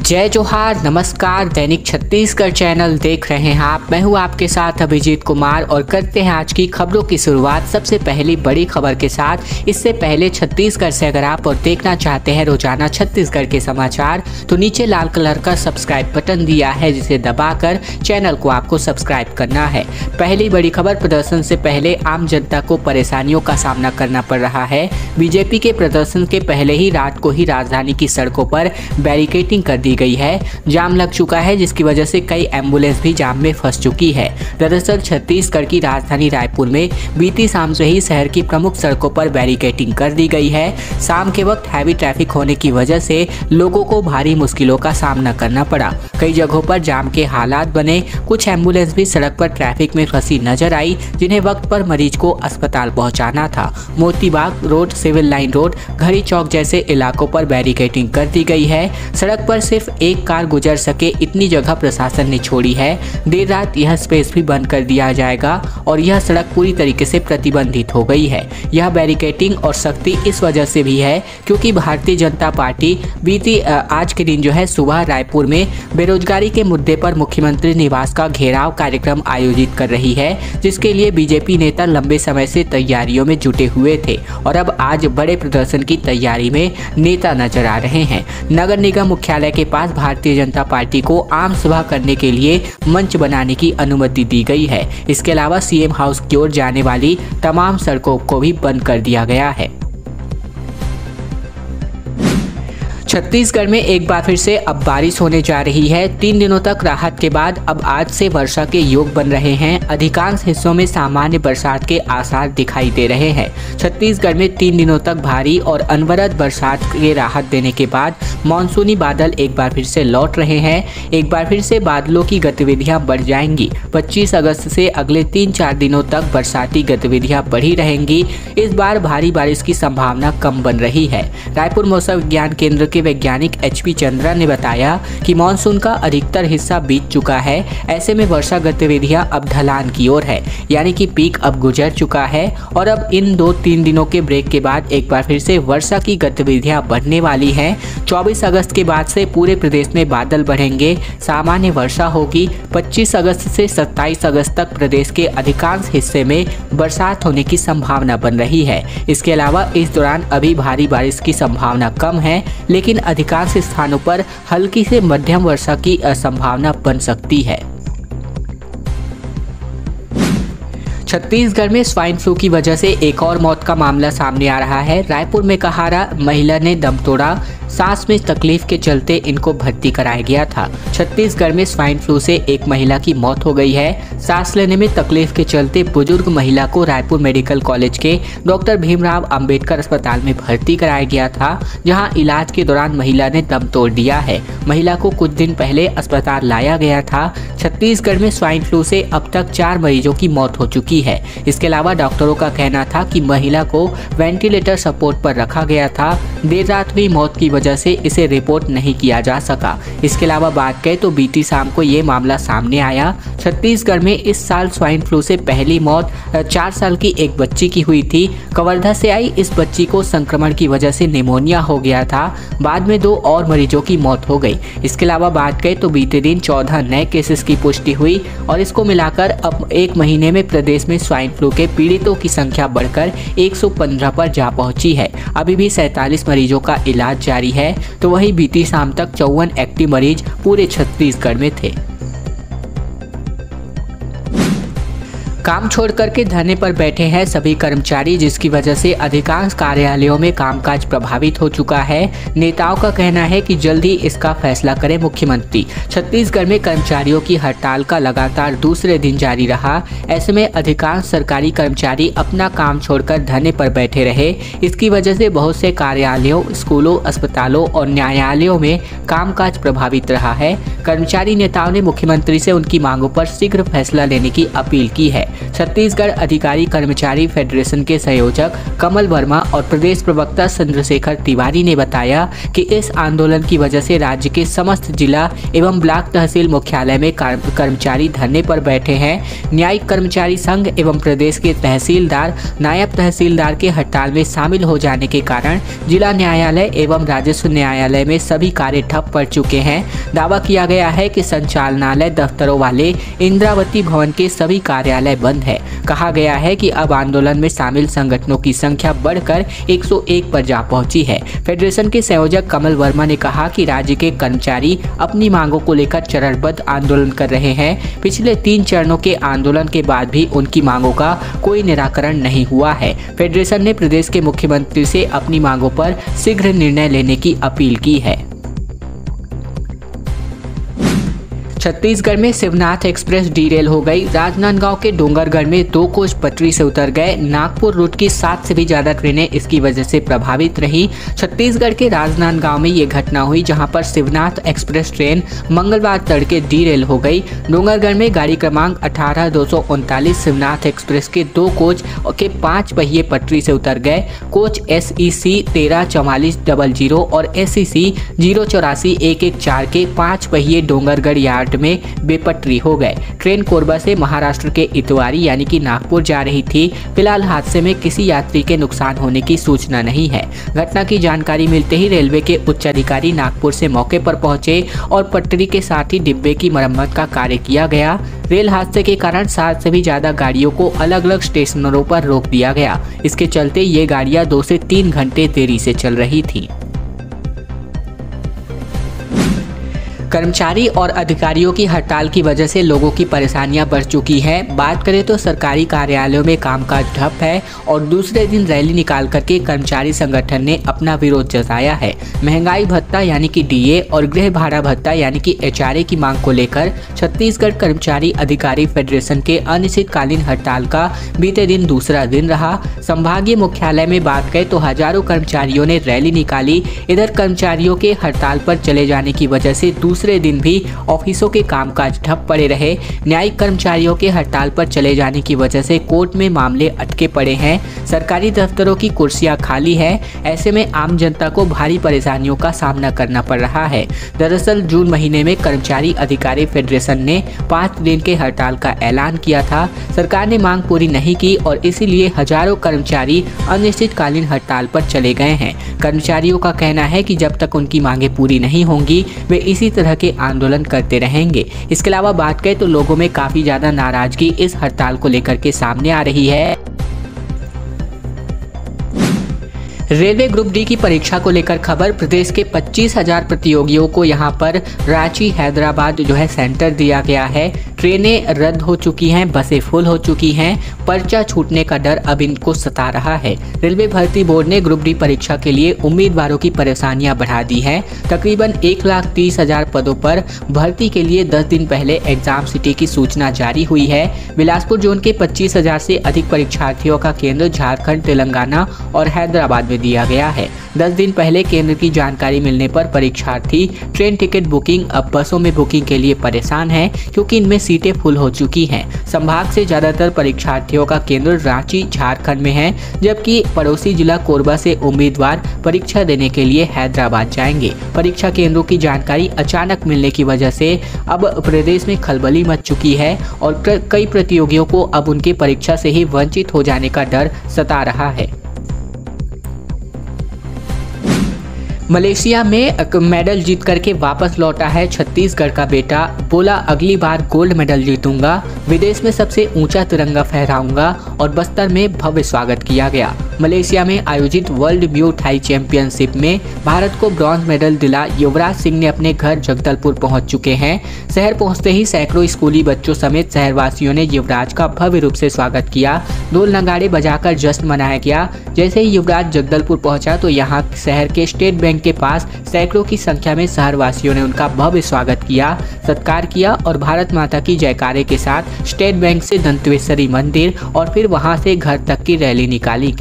जय जोहार, नमस्कार। दैनिक छत्तीसगढ़ चैनल देख रहे हैं आप। मैं हूं आपके साथ अभिजीत कुमार और करते हैं आज की खबरों की शुरुआत सबसे पहली बड़ी खबर के साथ। इससे पहले छत्तीसगढ़ से अगर आप और देखना चाहते हैं रोजाना छत्तीसगढ़ के समाचार तो नीचे लाल कलर का सब्सक्राइब बटन दिया है, जिसे दबाकर चैनल को आपको सब्सक्राइब करना है। पहली बड़ी खबर, प्रदर्शन से पहले आम जनता को परेशानियों का सामना करना पड़ रहा है। बीजेपी के प्रदर्शन के पहले ही रात को ही राजधानी की सड़कों पर बैरिकेडिंग कर दी गई है। जाम लग चुका है, जिसकी वजह से कई एम्बुलेंस भी जाम में फंस चुकी है। दरअसल छत्तीसगढ़ की राजधानी रायपुर में बीती शाम से ही शहर की प्रमुख सड़कों पर बैरिकेडिंग कर दी गई है। शाम के वक्त हैवी ट्रैफिक होने की वजह से लोगों को भारी मुश्किलों का सामना करना पड़ा। कई जगहों पर जाम के हालात बने। कुछ एम्बुलेंस भी सड़क पर ट्रैफिक में फंसी नजर आई, जिन्हें वक्त पर मरीज को अस्पताल पहुंचाना था। Moti Bagh road, civil line road, घड़ी चौक जैसे इलाकों पर बैरिकेडिंग कर दी गई है। सड़क पर सिर्फ एक कार गुजर सके इतनी जगह प्रशासन ने छोड़ी है। देर रात यह स्पेस भी बंद कर दिया जाएगा और यह सड़क पूरी तरीके से प्रतिबंधित हो गई है। यह बैरिकेडिंग और सख्ती इस वजह से भी है क्योंकि भारतीय जनता पार्टी बीती आज के दिन जो है सुबह रायपुर में बेरोजगारी के मुद्दे पर मुख्यमंत्री निवास का घेराव कार्यक्रम आयोजित कर रही है, जिसके लिए बीजेपी नेता लंबे समय से तैयारियों में जुटे हुए थे और अब आज बड़े प्रदर्शन की तैयारी में नेता नजर आ रहे हैं। नगर निगम मुख्यालय के पास भारतीय जनता पार्टी को आम सभा करने के लिए मंच बनाने की अनुमति दी गई है। इसके अलावा सीएम हाउस की ओर जाने वाली तमाम सड़कों को भी बंद कर दिया गया है। छत्तीसगढ़ में एक बार फिर से अब बारिश होने जा रही है। 3 दिनों तक राहत के बाद अब आज से वर्षा के योग बन रहे हैं। अधिकांश हिस्सों में सामान्य बरसात के आसार दिखाई दे रहे हैं। छत्तीसगढ़ में 3 दिनों तक भारी और अनवरत बरसात के राहत देने के बाद मानसूनी बादल एक बार फिर से लौट रहे हैं। एक बार फिर से बादलों की गतिविधियां बढ़ जाएंगी। 25 अगस्त से अगले 3-4 दिनों तक बरसाती गतिविधियां बढ़ी रहेंगी। इस बार भारी बारिश की संभावना कम बन रही है। रायपुर मौसम विज्ञान केंद्र के वैज्ञानिक HP चंद्रा ने बताया कि मानसून का अधिकतर हिस्सा बीत चुका है। ऐसे में वर्षा गतिविधियां अब ढलान की ओर है, यानी कि पीक अब गुजर चुका है और अब इन 2-3 दिनों के ब्रेक के बाद एक बार फिर से वर्षा की गतिविधियां बढ़ने वाली हैं। 24 अगस्त के बाद से पूरे प्रदेश में बादल बढ़ेंगे, सामान्य वर्षा होगी। 25 अगस्त से 27 अगस्त तक प्रदेश के अधिकांश हिस्से में बरसात होने की संभावना बन रही है। इसके अलावा इस दौरान अभी भारी बारिश की संभावना कम है, लेकिन अधिकांश स्थानों पर हल्की से मध्यम वर्षा की संभावना बन सकती है। छत्तीसगढ़ में स्वाइन फ्लू की वजह से एक और मौत का मामला सामने आ रहा है। रायपुर में कहारा महिला ने दम तोड़ा, सांस में तकलीफ के चलते इनको भर्ती कराया गया था। छत्तीसगढ़ में स्वाइन फ्लू से एक महिला की मौत हो गई है। सांस लेने में तकलीफ के चलते बुजुर्ग महिला को रायपुर मेडिकल कॉलेज के डॉक्टर भीमराव अंबेडकर अस्पताल में भर्ती कराया गया था, जहां इलाज के दौरान महिला ने दम तोड़ दिया है। महिला को कुछ दिन पहले अस्पताल लाया गया था। छत्तीसगढ़ में स्वाइन फ्लू से अब तक 4 मरीजों की मौत हो चुकी है। इसके अलावा डॉक्टरों का कहना था कि महिला को वेंटिलेटर सपोर्ट पर रखा गया था। देर रात हुई मौत की वजह से इसे रिपोर्ट नहीं किया जा सका। इसके अलावा बात करें तो बीती शाम को ये मामला सामने आया। छत्तीसगढ़ में इस साल स्वाइन फ्लू से पहली मौत 4 साल की एक बच्ची की हुई थी। कवर्धा से आई इस बच्ची को संक्रमण की वजह से निमोनिया हो गया था। बाद में 2 और मरीजों की मौत हो गई। इसके अलावा बात करें तो बीते दिन 14 नए केसेस की पुष्टि हुई और इसको मिलाकर अब एक महीने में प्रदेश में स्वाइन फ्लू के पीड़ितों की संख्या बढ़कर 115 पर जा पहुंची है। अभी भी 47 मरीजों का इलाज जारी है, तो वहीं बीती शाम तक 54 एक्टिव मरीज पूरे छत्तीसगढ़ में थे। काम छोड़ करके धरने पर बैठे हैं सभी कर्मचारी, जिसकी वजह से अधिकांश कार्यालयों में कामकाज प्रभावित हो चुका है। नेताओं का कहना है कि जल्द ही इसका फैसला करें मुख्यमंत्री। छत्तीसगढ़ में कर्मचारियों की हड़ताल का लगातार दूसरे दिन जारी रहा। ऐसे में अधिकांश सरकारी कर्मचारी अपना काम छोड़कर धरने पर बैठे रहे। इसकी वजह से बहुत से कार्यालयों, स्कूलों, अस्पतालों और न्यायालयों में कामकाज प्रभावित रहा है। कर्मचारी नेताओं ने मुख्यमंत्री से उनकी मांगों पर शीघ्र फैसला लेने की अपील की है। छत्तीसगढ़ अधिकारी कर्मचारी फेडरेशन के संयोजक कमल वर्मा और प्रदेश प्रवक्ता चंद्रशेखर तिवारी ने बताया कि इस आंदोलन की वजह से राज्य के समस्त जिला एवं ब्लॉक तहसील मुख्यालय में कर्मचारी धरने पर बैठे हैं। न्यायिक कर्मचारी संघ एवं प्रदेश के तहसीलदार, नायब तहसीलदार के हड़ताल में शामिल हो जाने के कारण जिला न्यायालय एवं राजस्व न्यायालय में सभी कार्य ठप पड़ चुके हैं। दावा किया गया है कि संचालनालय दफ्तरों वाले इंद्रावती भवन के सभी कार्यालय बंद है। कहा गया है कि अब आंदोलन में शामिल संगठनों की संख्या बढ़कर 101 पर जा पहुंची है। फेडरेशन के संयोजक कमल वर्मा ने कहा कि राज्य के कर्मचारी अपनी मांगों को लेकर चरणबद्ध आंदोलन कर रहे हैं। पिछले 3 चरणों के आंदोलन के बाद भी उनकी मांगों का कोई निराकरण नहीं हुआ है। फेडरेशन ने प्रदेश के मुख्यमंत्री से अपनी मांगों पर शीघ्र निर्णय लेने की अपील की है। छत्तीसगढ़ में शिवनाथ एक्सप्रेस डीरेल हो गई। राजनांदगांव के डोंगरगढ़ में 2 कोच पटरी से उतर गए। नागपुर रूट की 7 से भी ज्यादा ट्रेनें इसकी वजह से प्रभावित रही। छत्तीसगढ़ के राजनांदगांव में ये घटना हुई जहां पर शिवनाथ एक्सप्रेस ट्रेन मंगलवार तड़के डीरेल हो गई। डोंगरगढ़ में गाड़ी क्रमांक 18239 शिवनाथ एक्सप्रेस के 2 कोच के 5 पहिए पटरी से उतर गए। कोच SEC 134400 और SEC 084114 के 5 पहिए डोंगरगढ़ यार्ड में बेपटरी हो गए। ट्रेन कोरबा से महाराष्ट्र के इतवारी यानी कि नागपुर जा रही थी। फिलहाल हादसे में किसी यात्री के नुकसान होने की सूचना नहीं है। घटना की जानकारी मिलते ही रेलवे के उच्च अधिकारी नागपुर से मौके पर पहुंचे और पटरी के साथ ही डिब्बे की मरम्मत का कार्य किया गया। रेल हादसे के कारण 7 से भी ज्यादा गाड़ियों को अलग अलग स्टेशनों पर रोक दिया गया। इसके चलते ये गाड़ियां 2 से 3 घंटे देरी से चल रही थी। कर्मचारी और अधिकारियों की हड़ताल की वजह से लोगों की परेशानियां बढ़ चुकी हैं। बात करें तो सरकारी कार्यालयों में कामकाज ठप है और दूसरे दिन रैली निकाल करके कर्मचारी संगठन ने अपना विरोध जताया है। महंगाई भत्ता यानी कि DA और गृह भाड़ा भत्ता यानी कि HRA की मांग को लेकर छत्तीसगढ़ कर्मचारी अधिकारी फेडरेशन के अनिश्चितकालीन हड़ताल का बीते दिन दूसरा दिन रहा। संभागीय मुख्यालय में बात करें तो हजारों कर्मचारियों ने रैली निकाली। इधर कर्मचारियों के हड़ताल पर चले जाने की वजह से दूसरे दिन भी ऑफिसों के कामकाज ठप पड़े रहे। न्यायिक कर्मचारियों के हड़ताल पर चले जाने की वजह से कोर्ट में मामले अटके पड़े हैं। सरकारी दफ्तरों की कुर्सियां खाली है। ऐसे में आम जनता को भारी परेशानियों का सामना करना पड़ रहा है। दरअसल जून महीने में कर्मचारी अधिकारी फेडरेशन ने 5 दिन के हड़ताल का ऐलान किया था। सरकार ने मांग पूरी नहीं की और इसीलिए हजारों कर्मचारी अनिश्चितकालीन हड़ताल पर चले गए हैं। कर्मचारियों का कहना है कि जब तक उनकी मांगे पूरी नहीं होंगी वे इसी तरह के आंदोलन करते रहेंगे। इसके अलावा बात करें तो लोगों में काफी ज्यादा नाराजगी इस हड़ताल को लेकर के सामने आ रही है। रेलवे ग्रुप डी की परीक्षा को लेकर खबर। प्रदेश के 25,000 प्रतियोगियों को यहां पर रांची, हैदराबाद सेंटर दिया गया है। ट्रेनें रद्द हो चुकी हैं, बसें फुल हो चुकी हैं। पर्चा छूटने का डर अब इनको सता रहा है। रेलवे भर्ती बोर्ड ने ग्रुप डी परीक्षा के लिए उम्मीदवारों की परेशानियां बढ़ा दी हैं। तकरीबन 1,30,000 पदों पर भर्ती के लिए 10 दिन पहले एग्जाम सिटी की सूचना जारी हुई है। बिलासपुर जोन के 25,000 से अधिक परीक्षार्थियों का केंद्र झारखंड, तेलंगाना और हैदराबाद में दिया गया है। 10 दिन पहले केंद्र की जानकारी मिलने पर परीक्षार्थी ट्रेन टिकट बुकिंग, अब बसों में बुकिंग के लिए परेशान हैं क्योंकि इनमें सीटें फुल हो चुकी हैं। संभाग से ज्यादातर परीक्षार्थियों का केंद्र रांची, झारखंड में है, जबकि पड़ोसी जिला कोरबा से उम्मीदवार परीक्षा देने के लिए हैदराबाद जाएंगे। परीक्षा केंद्रों की जानकारी अचानक मिलने की वजह से अब प्रदेश में खलबली मच चुकी है और कई प्रतियोगियों को अब उनकी परीक्षा से ही वंचित हो जाने का डर सता रहा है। मलेशिया में मेडल जीत करके वापस लौटा है छत्तीसगढ़ का बेटा। बोला अगली बार गोल्ड मेडल जीतूंगा, विदेश में सबसे ऊंचा तिरंगा फहराऊंगा और बस्तर में भव्य स्वागत किया गया। मलेशिया में आयोजित वर्ल्ड म्यू थाई चैंपियनशिप में भारत को ब्रॉन्ज मेडल दिला युवराज सिंह ने अपने घर जगदलपुर पहुंच चुके हैं। शहर पहुंचते ही सैकड़ों स्कूली बच्चों समेत शहरवासियों ने युवराज का भव्य रूप से स्वागत किया। ढोल नगाड़े बजाकर जश्न मनाया गया। जैसे ही युवराज जगदलपुर पहुंचा तो यहाँ शहर के स्टेट बैंक के पास सैकड़ों की संख्या में शहरवासियों ने उनका भव्य स्वागत किया, सत्कार किया और भारत माता की जयकारे के साथ स्टेट बैंक से दंतेश्वरी मंदिर और फिर वहां से घर तक की रैली निकाली।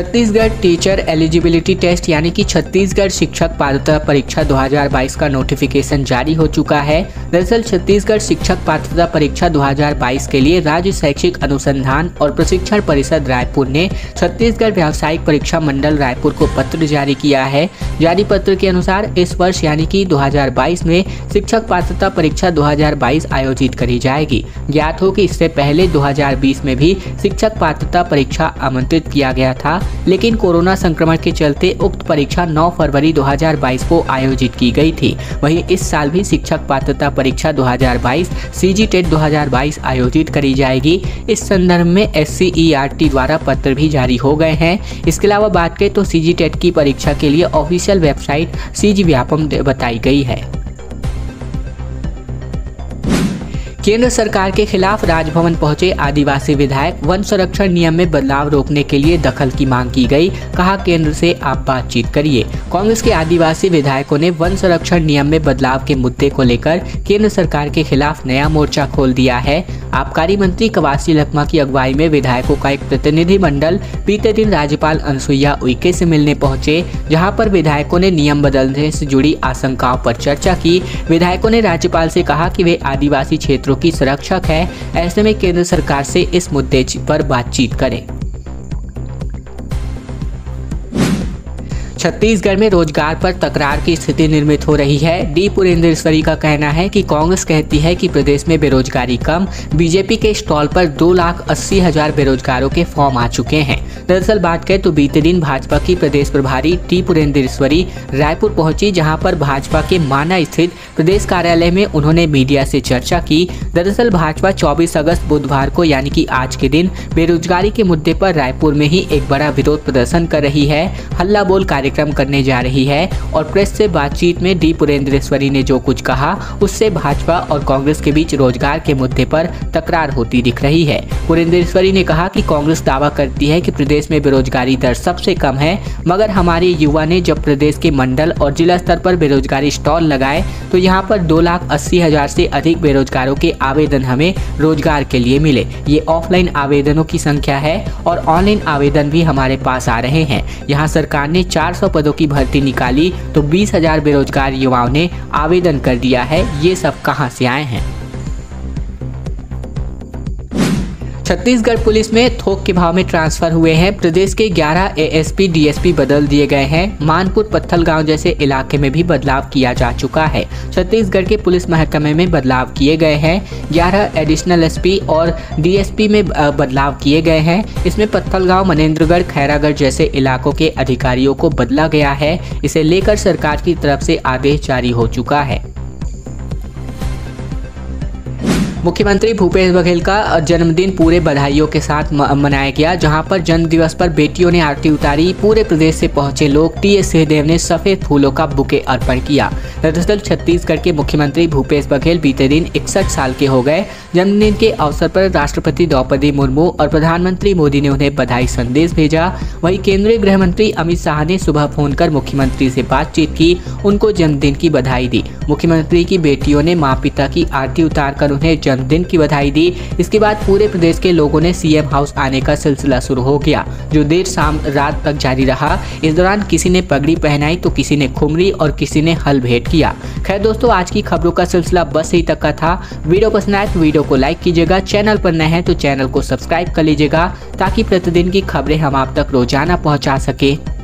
छत्तीसगढ़ टीचर एलिजिबिलिटी टेस्ट यानी कि छत्तीसगढ़ शिक्षक पात्रता परीक्षा 2022 का नोटिफिकेशन जारी हो चुका है। दरअसल छत्तीसगढ़ शिक्षक पात्रता परीक्षा 2022 के लिए राज्य शैक्षिक अनुसंधान और प्रशिक्षण परिषद रायपुर ने छत्तीसगढ़ व्यावसायिक परीक्षा मंडल रायपुर को पत्र जारी किया है। जारी पत्र के अनुसार इस वर्ष यानी कि 2022 में शिक्षक पात्रता परीक्षा 2022 आयोजित करी जाएगी। ज्ञात हो कि इससे पहले 2020 में भी शिक्षक पात्रता परीक्षा आमंत्रित किया गया था, लेकिन कोरोना संक्रमण के चलते उक्त परीक्षा 9 फरवरी 2022 को आयोजित की गई थी। वहीं इस साल भी शिक्षक पात्रता परीक्षा 2022 सीजी टेट 2022 आयोजित करी जाएगी। इस संदर्भ में SCERT द्वारा पत्र भी जारी हो गए हैं। इसके अलावा बात करें तो सीजी टेट की परीक्षा के लिए ऑफिशियल वेबसाइट सीजी व्यापम बताई गई है। केंद्र सरकार के खिलाफ राजभवन पहुंचे आदिवासी विधायक, वन संरक्षण नियम में बदलाव रोकने के लिए दखल की मांग की गई। कहा केंद्र से आप बातचीत करिए। कांग्रेस के आदिवासी विधायकों ने वन संरक्षण नियम में बदलाव के मुद्दे को लेकर केंद्र सरकार के खिलाफ नया मोर्चा खोल दिया है। आबकारी मंत्री कवासी लखमा की अगुवाई में विधायकों का एक प्रतिनिधि मंडल बीते दिन राज्यपाल अनुसुईया उइके से मिलने पहुंचे, जहां पर विधायकों ने नियम बदलने से जुड़ी आशंकाओं पर चर्चा की। विधायकों ने राज्यपाल से कहा कि वे आदिवासी क्षेत्रों की संरक्षक है, ऐसे में केंद्र सरकार से इस मुद्दे पर बातचीत करें। छत्तीसगढ़ में रोजगार पर तकरार की स्थिति निर्मित हो रही है। डी पुरेंद्रेश्वरी का कहना है कि कांग्रेस कहती है कि प्रदेश में बेरोजगारी कम, बीजेपी के स्टॉल पर 2,80,000 बेरोजगारों के फॉर्म आ चुके हैं। दरअसल बात करें तो बीते दिन भाजपा की प्रदेश प्रभारी डी पुरेंद्रेश्वरी रायपुर पहुंची, जहां पर भाजपा के माना स्थित प्रदेश कार्यालय में उन्होंने मीडिया से चर्चा की। दरअसल भाजपा 24 अगस्त बुधवार को यानी कि आज के दिन बेरोजगारी के मुद्दे पर रायपुर में ही एक बड़ा विरोध प्रदर्शन कर रही है, हल्ला बोल कार्यक्रम करने जा रही है। और प्रेस से बातचीत में डी पुरेंद्रेश्वरी ने जो कुछ कहा उससे भाजपा और कांग्रेस के बीच रोजगार के मुद्दे पर तकरार होती दिख रही है। पुरेंद्रेश्वरी ने कहा कि कांग्रेस दावा करती है कि प्रदेश में बेरोजगारी दर सबसे कम है, मगर हमारे युवा ने जब प्रदेश के मंडल और जिला स्तर पर बेरोजगारी स्टॉल लगाए तो यहाँ पर 2,80,000 से अधिक बेरोजगारों के आवेदन हमें रोजगार के लिए मिले। ये ऑफलाइन आवेदनों की संख्या है और ऑनलाइन आवेदन भी हमारे पास आ रहे हैं। यहाँ सरकार ने 400 पदों की भर्ती निकाली तो 20,000 बेरोजगार युवाओं ने आवेदन कर दिया है। ये सब कहां से आए हैं? छत्तीसगढ़ पुलिस में थोक के भाव में ट्रांसफर हुए हैं। प्रदेश के 11 ASP DSP बदल दिए गए हैं। मानपुर पत्थलगांव जैसे इलाके में भी बदलाव किया जा चुका है। छत्तीसगढ़ के पुलिस महकमे में बदलाव किए गए हैं। 11 एडिशनल SP और DSP में बदलाव किए गए हैं। इसमें पत्थलगांव, मनेन्द्रगढ़, खैरागढ़ जैसे इलाकों के अधिकारियों को बदला गया है। इसे लेकर सरकार की तरफ से आदेश जारी हो चुका है। मुख्यमंत्री भूपेश बघेल का जन्मदिन पूरे बधाइयों के साथ मनाया गया, जहां पर जन्म दिवस पर बेटियों ने आरती उतारी। पूरे प्रदेश से पहुंचे लोग TS सिंहदेव ने सफेद फूलों का बुके अर्पण किया। दरअसल छत्तीसगढ़ के मुख्यमंत्री भूपेश बघेल बीते दिन 61 साल के हो गए। जन्मदिन के अवसर पर राष्ट्रपति द्रौपदी मुर्मू और प्रधानमंत्री मोदी ने उन्हें बधाई संदेश भेजा। वहीं केंद्रीय गृह मंत्री अमित शाह ने सुबह फोन कर मुख्यमंत्री से बातचीत की, उनको जन्मदिन की बधाई दी। मुख्यमंत्री की बेटियों ने माँ पिता की आरती उतार कर उन्हें जन्मदिन की बधाई दी। इसके बाद पूरे प्रदेश के लोगों ने CM हाउस आने का सिलसिला शुरू हो गया, जो देर शाम रात तक जारी रहा। इस दौरान किसी ने पगड़ी पहनाई तो किसी ने खुमरी और किसी ने हल भेंट किया। खैर दोस्तों, आज की खबरों का सिलसिला बस यही तक का था। वीडियो पसंद आए तो वीडियो को लाइक कीजिएगा। चैनल पर नए हैं तो चैनल को सब्सक्राइब कर लीजिएगा, ताकि प्रतिदिन की खबरें हम आप तक रोजाना पहुंचा सके।